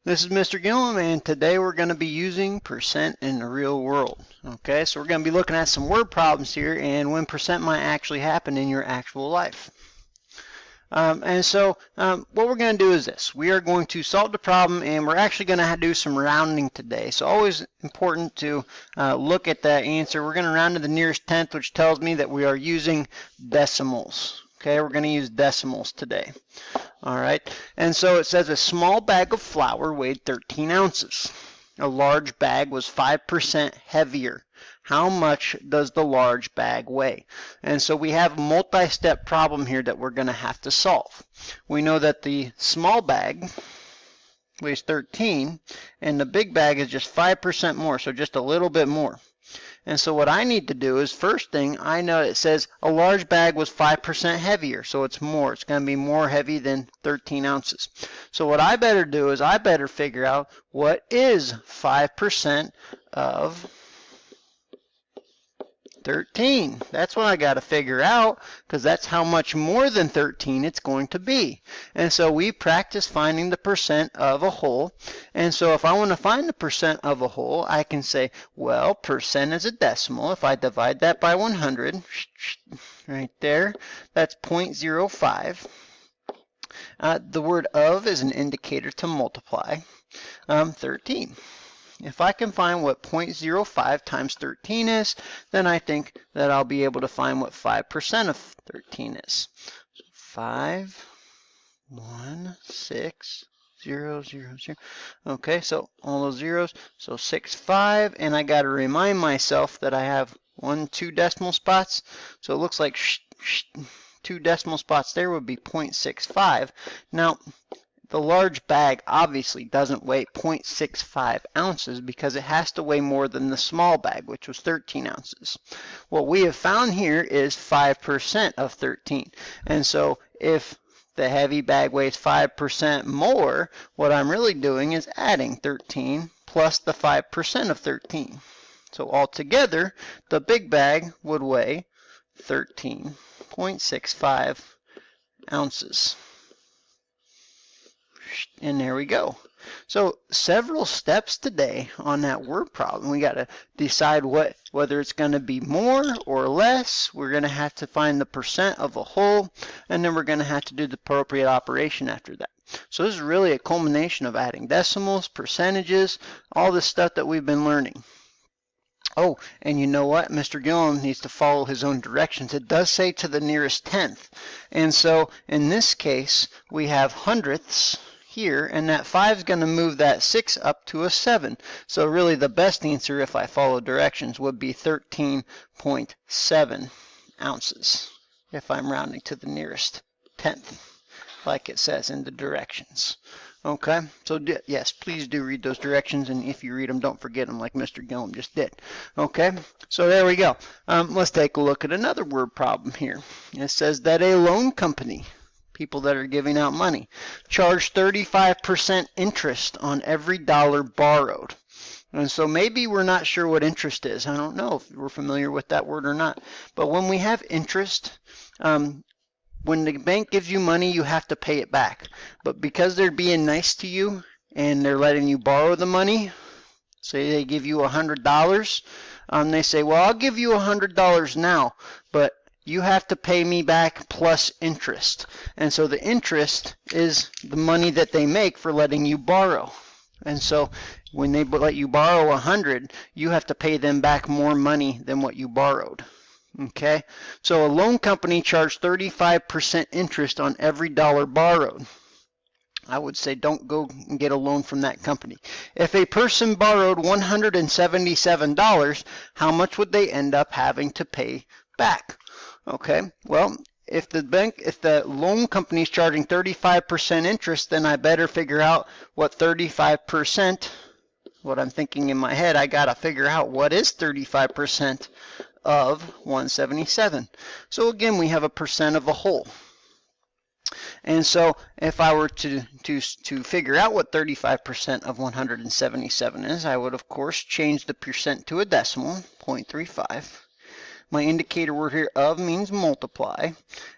This is Mr. Gillum, and today we're going to be using percent in the real world. Okay, so we're going to be looking at some word problems here and when percent might actually happen in your actual life. What we're going to do is this. We are going to solve the problem, and we're actually going to do some rounding today. So always important to look at that answer. We're going to round to the nearest tenth, which tells me that we are using decimals. Okay, we're going to use decimals today. All right, and so it says a small bag of flour weighed 13 ounces. A large bag was 5% heavier. How much does the large bag weigh? And so we have a multi-step problem here that we're going to have to solve. We know that the small bag weighs 13 and the big bag is just 5% more, so just a little bit more. And so what I need to do is, first thing, I know it says a large bag was 5% heavier, so it's more. It's going to be more heavy than 13 ounces. So what I better do is I better figure out what is 5% of 13. That's what I got to figure out, because that's how much more than 13 it's going to be. And so we practice finding the percent of a whole. And so if I want to find the percent of a whole, I can say, well, percent is a decimal. If I divide that by 100, right there, that's 0.05. The word of is an indicator to multiply 13. If I can find what 0.05 times 13 is, then I think that I'll be able to find what 5% of 13 is. So 5, 1, 6, 0, 0, 0. Okay, so all those zeros. So 6, 5, and I got to remind myself that I have 1, 2 decimal spots. So it looks like 2 decimal spots there would be 0.65. Now, the large bag obviously doesn't weigh 0.65 ounces because it has to weigh more than the small bag, which was 13 ounces. What we have found here is 5% of 13. And so if the heavy bag weighs 5% more, what I'm really doing is adding 13 plus the 5% of 13. So altogether, the big bag would weigh 13.65 ounces. And there we go. So several steps today on that word problem. We got to decide whether it's going to be more or less. We're going to have to find the percent of a whole, and then we're going to have to do the appropriate operation after that. So this is really a culmination of adding decimals, percentages, all this stuff that we've been learning. Oh, and you know what? Mr. Gillum needs to follow his own directions. It does say to the nearest tenth. And so in this case, we have hundredths here, and that 5 is going to move that 6 up to a 7. So really the best answer, if I follow directions, would be 13.7 ounces if I'm rounding to the nearest tenth, like it says in the directions. Okay, so yes, please do read those directions, and if you read them, don't forget them like Mr. Gillum just did. Okay, so there we go. Let's take a look at another word problem here. It says that a loan company, people that are giving out money, charge 35% interest on every dollar borrowed. And so maybe we're not sure what interest is. I don't know if we're familiar with that word or not. But when we have interest, when the bank gives you money, you have to pay it back. But because they're being nice to you and they're letting you borrow the money, say they give you $100, they say, well, I'll give you $100 now, but you have to pay me back plus interest. And so the interest is the money that they make for letting you borrow. And so when they let you borrow 100, you have to pay them back more money than what you borrowed. Okay, so a loan company charged 35% interest on every dollar borrowed. I would say don't go and get a loan from that company. If a person borrowed $177, how much would they end up having to pay back? Okay, well, if the loan company is charging 35% interest, then I better figure out what 35%, what I'm thinking in my head, I got to figure out what is 35% of 177. So again, we have a percent of a whole. And so if I were to figure out what 35% of 177 is, I would of course change the percent to a decimal, 0.35. My indicator word here of means multiply,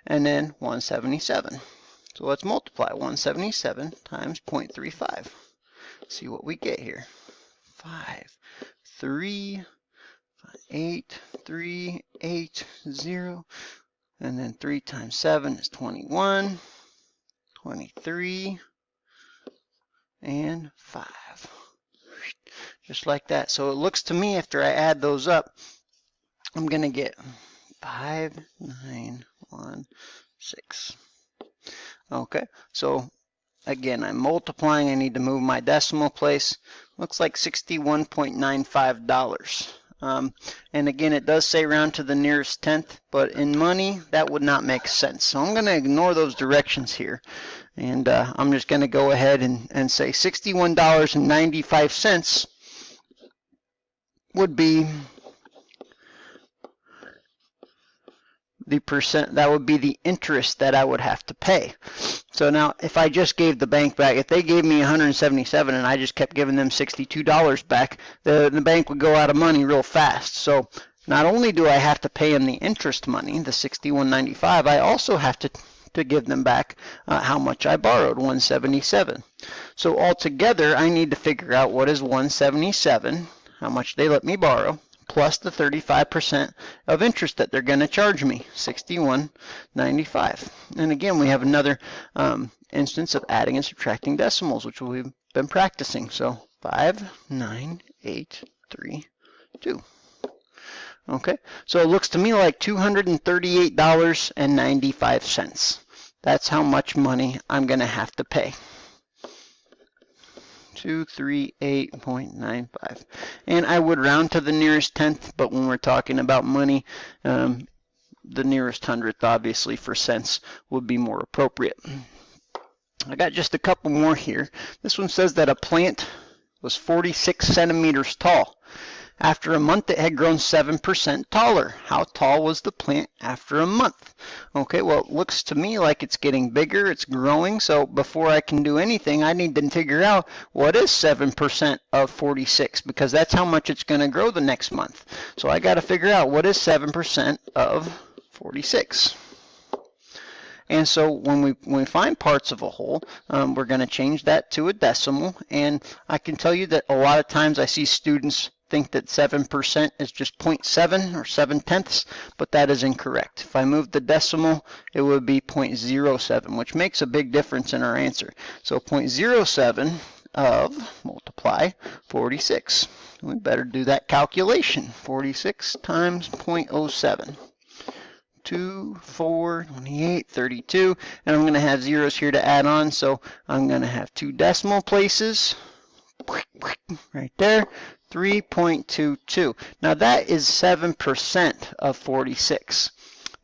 and then 177. So let's multiply 177 times 0.35. see what we get here. 5, 3, 8, 3, 8, 0. And then 3 times 7 is 21, 23, and 5. Just like that. So it looks to me, after I add those up, I'm going to get 5, 9, 1, 6. Okay, so again, I'm multiplying. I need to move my decimal place. Looks like $61.95. And again, it does say round to the nearest tenth, but in money, that would not make sense. So I'm going to ignore those directions here. And I'm just going to go ahead and say $61.95 would be the percent, that would be the interest that I would have to pay. So now if I just gave the bank back, if they gave me $177 and I just kept giving them $62 back, the bank would go out of money real fast. So not only do I have to pay them the interest money, the $61.95, I also have to give them back how much I borrowed, $177. So altogether, I need to figure out what is $177, how much they let me borrow, plus the 35% of interest that they're going to charge me, $61.95. And again, we have another instance of adding and subtracting decimals, which we've been practicing. So 5, 9, 8, 3, 2. Okay, so it looks to me like $238.95. That's how much money I'm going to have to pay. 238.95. And I would round to the nearest tenth, but when we're talking about money, the nearest hundredth, obviously, for cents would be more appropriate. I got just a couple more here. This one says that a plant was 46 centimeters tall. After a month, it had grown 7% taller. How tall was the plant after a month? Okay, well, it looks to me like it's getting bigger, it's growing, so before I can do anything, I need to figure out what is 7% of 46, because that's how much it's going to grow the next month. So I got to figure out what is 7% of 46. And so when we find parts of a whole, we're going to change that to a decimal, and I can tell you that a lot of times I see students think that 7% is just 0.7 or 7/10, but that is incorrect. If I move the decimal, it would be 0.07, which makes a big difference in our answer. So 0.07 of, multiply, 46. We better do that calculation. 46 times 0.07. 2, 4, 28, 32, and I'm going to have zeros here to add on, so I'm going to have 2 decimal places right there. 3.22. Now that is 7% of 46.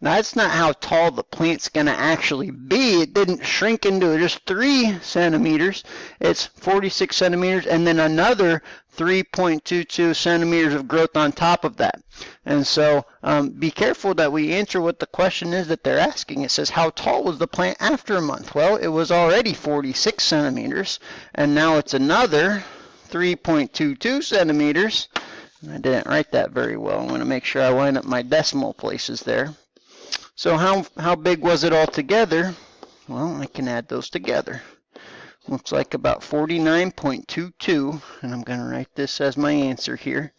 Now that's not how tall the plant's going to actually be. It didn't shrink into just 3 centimeters. It's 46 centimeters and then another 3.22 centimeters of growth on top of that. And so be careful that we answer what the question is that they're asking. It says, how tall was the plant after a month? Well, it was already 46 centimeters, and now it's another 3.22 centimeters. I didn't write that very well. I'm going to make sure I line up my decimal places there. So how big was it all together? Well, I can add those together. Looks like about 49.22, and I'm going to write this as my answer here.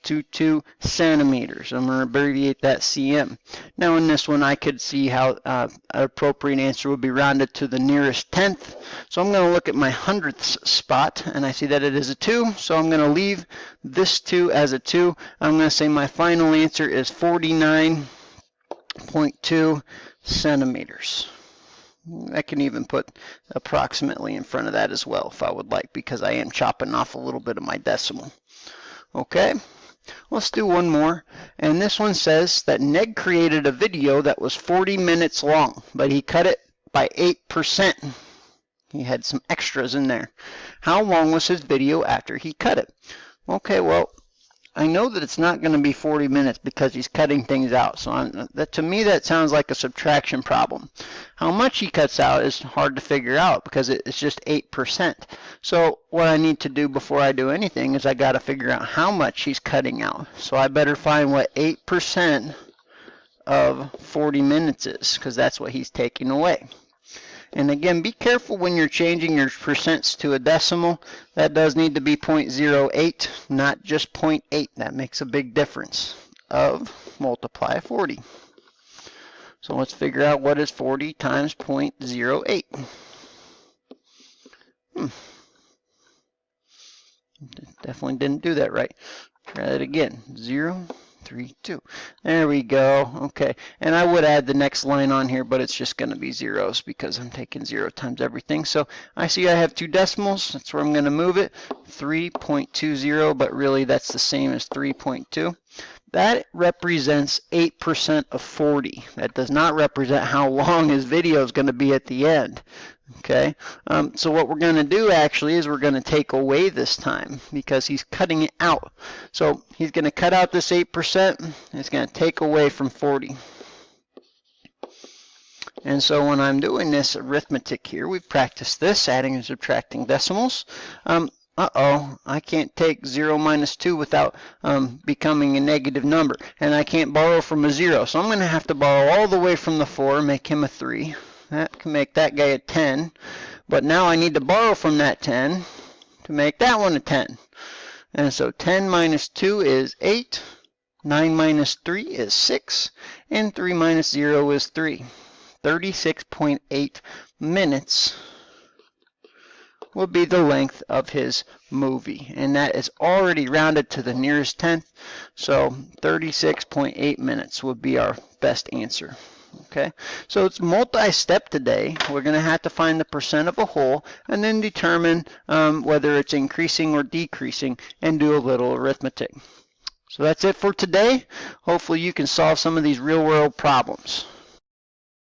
22 centimeters. I'm going to abbreviate that cm. Now in this one I could see how an appropriate answer would be rounded to the nearest tenth. So I'm going to look at my hundredths spot and I see that it is a 2. So I'm going to leave this 2 as a 2. I'm going to say my final answer is 49.2 centimeters. I can even put approximately in front of that as well if I would like, because I am chopping off a little bit of my decimal. Okay. Let's do one more, and this one says that Ned created a video that was 40 minutes long, but he cut it by 8%. He had some extras in there. How long was his video after he cut it? Okay, well, I know that it's not going to be 40 minutes because he's cutting things out. So to me, that sounds like a subtraction problem. How much he cuts out is hard to figure out because it's just 8%. So what I need to do before I do anything is I got to figure out how much he's cutting out. So I better find what 8% of 40 minutes is, because that's what he's taking away. And again, be careful when you're changing your percents to a decimal. That does need to be 0.08, not just 0.8. That makes a big difference. Of multiply 40. So let's figure out what is 40 times 0.08. Definitely didn't do that right. Try that again. 0, 3, 2. There we go. Okay. And I would add the next line on here, but it's just going to be zeros because I'm taking 0 times everything. So I see I have two decimals. That's where I'm going to move it. 3.20, but really that's the same as 3.2. That represents 8% of 40. That does not represent how long his video is going to be at the end. Okay, so what we're going to do actually is we're going to take away this time because he's cutting it out. So he's going to cut out this 8%, and it's going to take away from 40. And so when I'm doing this arithmetic here, we've practiced this, adding and subtracting decimals. I can't take 0 minus 2 without becoming a negative number. And I can't borrow from a 0. So I'm going to have to borrow all the way from the 4, make him a 3. That can make that guy a 10. But now I need to borrow from that 10 to make that one a 10. And so 10 minus 2 is 8. 9 minus 3 is 6. And 3 minus 0 is 3. 36.8 minutes will be the length of his movie. And that is already rounded to the nearest tenth. So 36.8 minutes would be our best answer. Okay, so it's multi-step today. We're going to have to find the percent of a whole and then determine whether it's increasing or decreasing and do a little arithmetic. So that's it for today. Hopefully you can solve some of these real-world problems.